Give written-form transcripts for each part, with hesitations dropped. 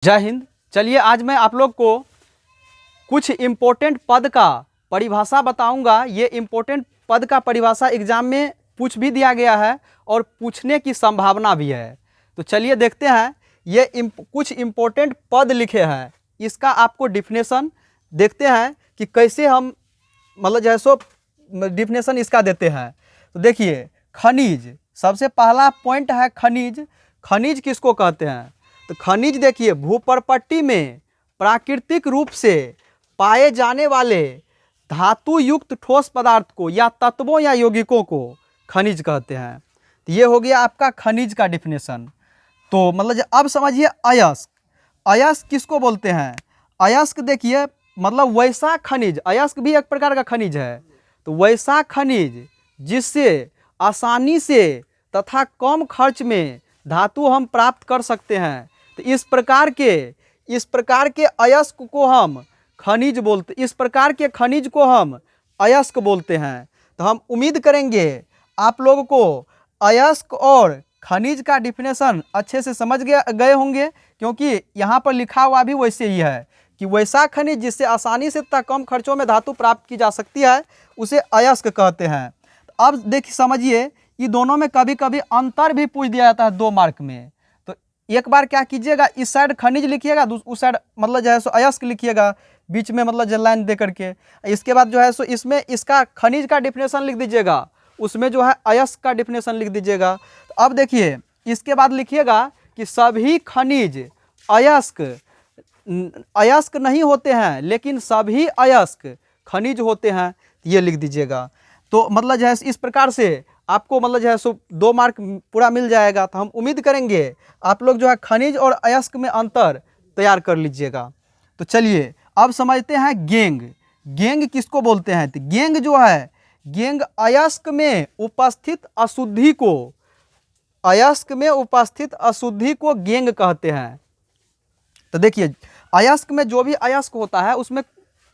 जय हिंद। चलिए आज मैं आप लोग को कुछ इम्पोर्टेंट पद का परिभाषा बताऊंगा। ये इम्पोर्टेंट पद का परिभाषा एग्जाम में पूछ भी दिया गया है और पूछने की संभावना भी है। तो चलिए देखते हैं। ये कुछ इम्पोर्टेंट पद लिखे हैं, इसका आपको डिफिनेशन देखते हैं कि कैसे हम मतलब जैसो डिफिनेशन इसका देते हैं। तो देखिए, खनिज सबसे पहला पॉइंट है खनिज। खनिज किसको कहते हैं? तो खनिज देखिए, भूपर्पट्टी में प्राकृतिक रूप से पाए जाने वाले धातु युक्त ठोस पदार्थ को या तत्वों या यौगिकों को खनिज कहते हैं। तो ये हो गया आपका खनिज का डिफिनेशन। तो मतलब अब समझिए अयस्क। अयस्क किसको बोलते हैं? अयस्क देखिए मतलब वैसा खनिज, अयस्क भी एक प्रकार का खनिज है। तो वैसा खनिज जिससे आसानी से तथा कम खर्च में धातु हम प्राप्त कर सकते हैं। तो इस प्रकार के अयस्क को हम खनिज बोलते, इस प्रकार के खनिज को हम अयस्क बोलते हैं। तो हम उम्मीद करेंगे आप लोगों को अयस्क और खनिज का डिफिनेशन अच्छे से समझ गए होंगे, क्योंकि यहाँ पर लिखा हुआ भी वैसे ही है कि वैसा खनिज जिससे आसानी से तथा कम खर्चों में धातु प्राप्त की जा सकती है उसे अयस्क कहते हैं। तो अब देखिए समझिए, ये दोनों में कभी कभी अंतर भी पूछ दिया जाता है 2 मार्क में। तो एक बार क्या कीजिएगा, इस साइड खनिज लिखिएगा, उस साइड मतलब जो है सो अयस्क लिखिएगा, बीच में मतलब लाइन दे करके। इसके बाद जो है सो इसमें इसका खनिज का डिफिनेशन लिख दीजिएगा, उसमें जो है अयस्क का डिफिनेशन लिख दीजिएगा। तो अब देखिए इसके बाद लिखिएगा कि सभी खनिज अयस्क नहीं होते हैं, लेकिन सभी अयस्क खनिज होते हैं, ये लिख दीजिएगा। तो मतलब जो है इस प्रकार से आपको मतलब जो है सो 2 मार्क पूरा मिल जाएगा। तो हम उम्मीद करेंगे आप लोग जो है खनिज और अयस्क में अंतर तैयार कर लीजिएगा। तो चलिए अब समझते हैं गेंग। गेंग किसको बोलते हैं? तो गेंग जो है, गेंग अयस्क में उपस्थित अशुद्धि को, अयस्क में उपस्थित अशुद्धि को गेंग कहते हैं। तो देखिए अयस्क में जो भी अयस्क होता है उसमें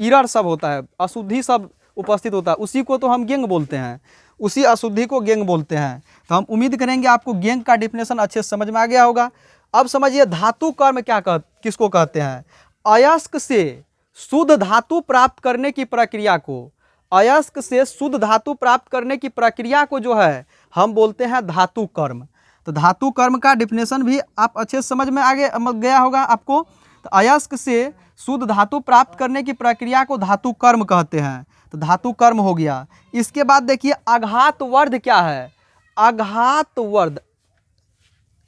इरर सब होता है, अशुद्धि सब उपस्थित होता है, उसी को तो हम गेंग बोलते हैं, उसी अशुद्धि को गेंग बोलते हैं। तो हम उम्मीद करेंगे आपको गेंग का डिफिनेशन अच्छे से समझ में आ गया होगा। अब समझिए धातु कर्म किसको कहते हैं? अयस्क से शुद्ध धातु प्राप्त करने की प्रक्रिया को, अयस्क से शुद्ध धातु प्राप्त करने की प्रक्रिया को जो है हम बोलते हैं धातु कर्म। तो धातु कर्म का डिफिनेशन भी आप अच्छे से समझ में आ गया होगा आपको। तो अयस्क से शुद्ध धातु प्राप्त करने की प्रक्रिया को धातु कर्म कहते हैं। तो धातु कर्म हो गया। इसके बाद देखिए आघात वर्ध क्या है? आघात वर्ध,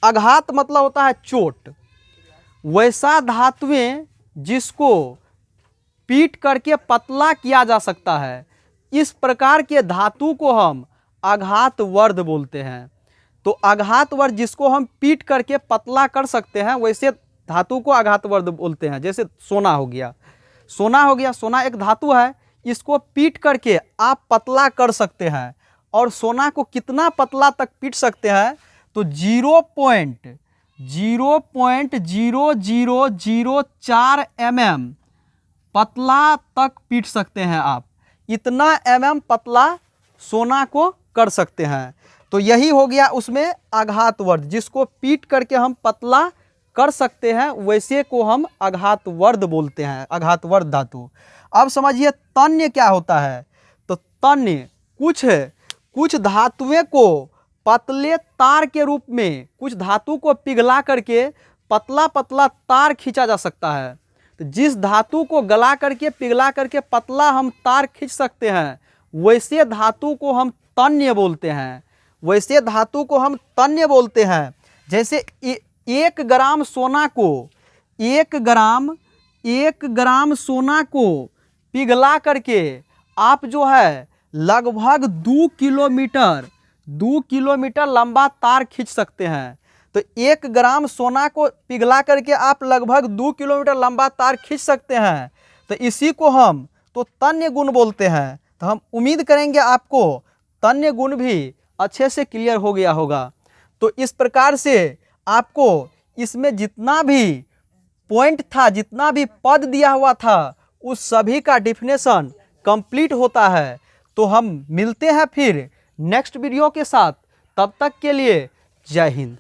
आघात मतलब होता है चोट। वैसा धातुएं जिसको पीट करके पतला किया जा सकता है, इस प्रकार के धातु को हम आघात वर्ध बोलते हैं। तो आघात वर्ध जिसको हम पीट करके पतला कर सकते हैं, वैसे धातु को आघात वर्ध बोलते हैं। जैसे सोना हो गया, सोना हो गया, सोना एक धातु है, इसको पीट करके आप पतला कर सकते हैं। और सोना को कितना पतला तक पीट सकते हैं? तो 0.0004 mm पतला तक पीट सकते हैं आप। इतना mm पतला सोना को कर सकते हैं। तो यही हो गया उसमें आघात वर्ध, जिसको पीट करके हम पतला कर सकते हैं, वैसे को हम आघात वर्ध बोलते हैं, आघात वर्ध धातु। अब समझिए तन्य क्या होता है? तो तन्य कुछ धातुएं को पतले तार के रूप में, कुछ धातु को पिघला करके पतला पतला तार खींचा जा सकता है। तो जिस धातु को गला करके पिघला करके पतला हम तार खींच सकते हैं, वैसे धातु को हम तन्य बोलते हैं, वैसे धातु को हम तन्य बोलते हैं। जैसे 1 ग्राम सोना को, 1 ग्राम सोना को पिघला करके आप जो है लगभग 2 किलोमीटर लंबा तार खींच सकते हैं। तो 1 ग्राम सोना को पिघला करके आप लगभग 2 किलोमीटर लंबा तार खींच सकते हैं। तो इसी को हम तो तन्य गुण बोलते हैं। तो हम उम्मीद करेंगे आपको तन्य गुण भी अच्छे से क्लियर हो गया होगा। तो इस प्रकार से आपको इसमें जितना भी पॉइंट था, जितना भी पद दिया हुआ था, उस सभी का डिफिनेशन कंप्लीट होता है। तो हम मिलते हैं फिर नेक्स्ट वीडियो के साथ। तब तक के लिए जय हिंद।